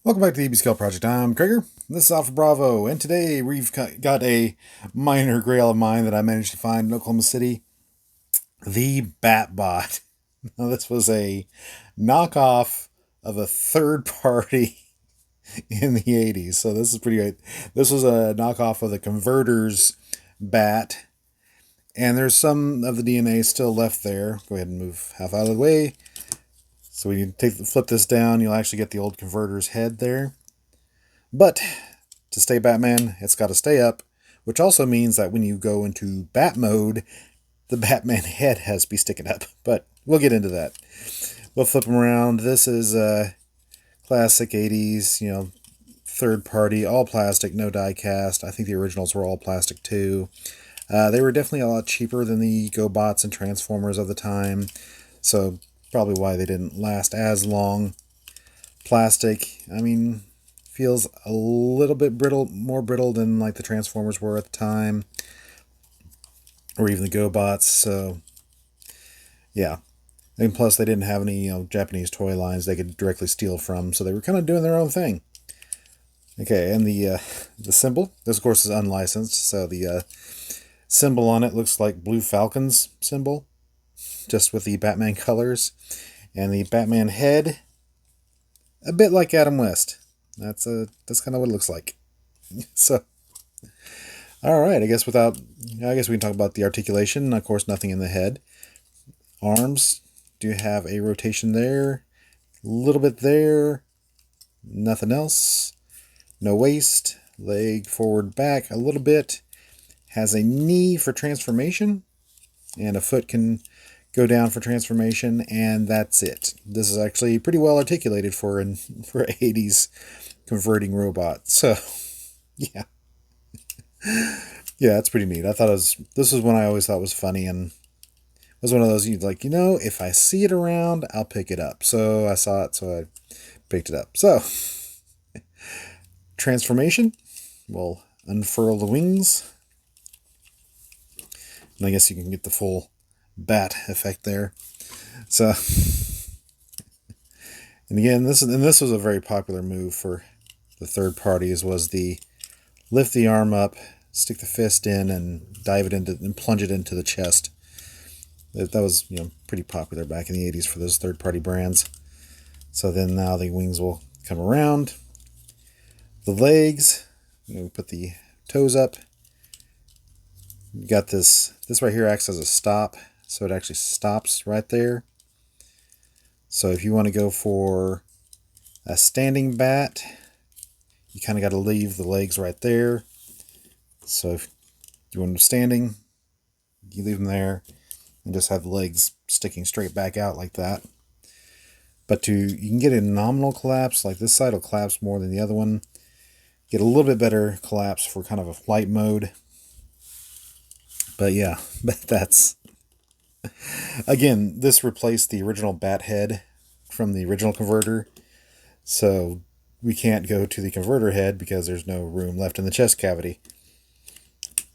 Welcome back to the EB Scale Project. I'm Krieger. This is Alpha Bravo, and today we've got a minor grail of mine that I managed to find in Oklahoma City, the Batbot. Now, this was a knockoff of a third party in the 80s, so this is pretty great. This was a knockoff of the Converter's Bat, and there's some of the DNA still left there. Go ahead and move half out of the way. So when you flip this down, you'll actually get the old Converter's head there. But to stay Batman, it's got to stay up, which also means that when you go into Bat mode, the Batman head has to be sticking up. But we'll get into that. We'll flip them around. This is classic 80s, third party, all plastic, no die cast. I think the originals were all plastic too. They were definitely a lot cheaper than the GoBots and Transformers of the time. So probably why they didn't last as long. Plastic, feels a little bit brittle, more brittle than like the Transformers were at the time, or even the GoBots. So, yeah. And plus, they didn't have any Japanese toy lines they could directly steal from, so they were kind of doing their own thing. Okay, and the symbol. This, of course, is unlicensed, so the symbol on it looks like Blue Falcon's symbol, just with the Batman colors, and the Batman head, a bit like Adam West. That's kind of what it looks like. So, all right. I guess we can talk about the articulation. Of course, nothing in the head. Arms do have a rotation there, a little bit there, nothing else. No waist, leg forward, back a little bit. Has a knee for transformation, and a foot can go down for transformation, and that's it. This is actually pretty well articulated for 80s converting robot. So, yeah. Yeah, that's pretty neat. This was one I always thought was funny, and it was one of those you'd like, if I see it around, I'll pick it up. So I saw it, so I picked it up. So, transformation. We'll unfurl the wings. And I guess you can get the full bat effect there. So, and again, this was a very popular move for the third parties, was the lift the arm up, stick the fist in, and dive it into and plunge it into the chest. That was pretty popular back in the 80s for those third party brands. So then now the wings will come around. The legs, put the toes up. You got this right here acts as a stop, so it actually stops right there. So if you want to go for a standing bat, you kind of got to leave the legs right there. So if you want them standing, you leave them there and just have the legs sticking straight back out like that. But you can get a nominal collapse, like this side will collapse more than the other one. Get a little bit better collapse for kind of a flight mode. But yeah, that's... Again, this replaced the original bat head from the original converter. So we can't go to the converter head because there's no room left in the chest cavity.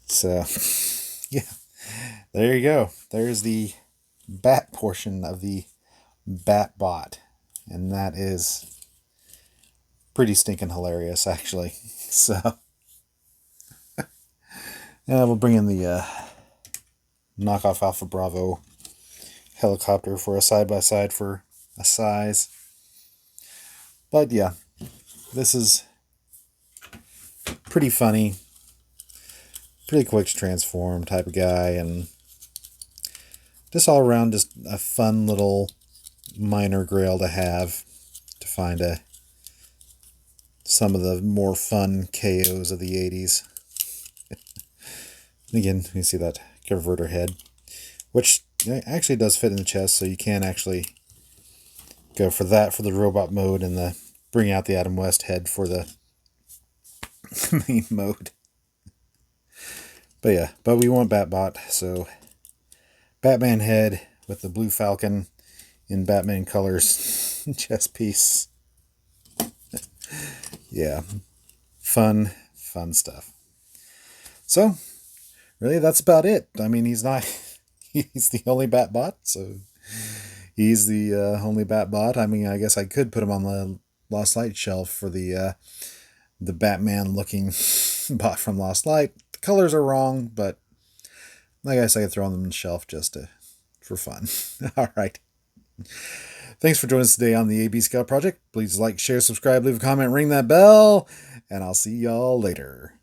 So, yeah, there you go. There's the bat portion of the Batbot. And that is pretty stinking hilarious, actually. So, we'll bring in the knockoff Alpha Bravo helicopter for a side-by-side for a size. But yeah, this is pretty funny, pretty quick to transform type of guy, and just all around just a fun little minor grail to have to find some of the more fun KOs of the 80s. Again, you see that converter head, which actually does fit in the chest, so you can actually go for that for the robot mode and bring out the Adam West head for the main mode. But yeah, we want Batbot, so Batman head with the Blue Falcon in Batman colors chest piece. Yeah, fun stuff. So, really, that's about it. He's the only Batbot, so he's the only Batbot. I guess I could put him on the Lost Light shelf for the Batman looking bot from Lost Light. The colors are wrong, but I guess I could throw them on the shelf for fun. All right. Thanks for joining us today on the AB Scout Project. Please like, share, subscribe, leave a comment, ring that bell, and I'll see y'all later.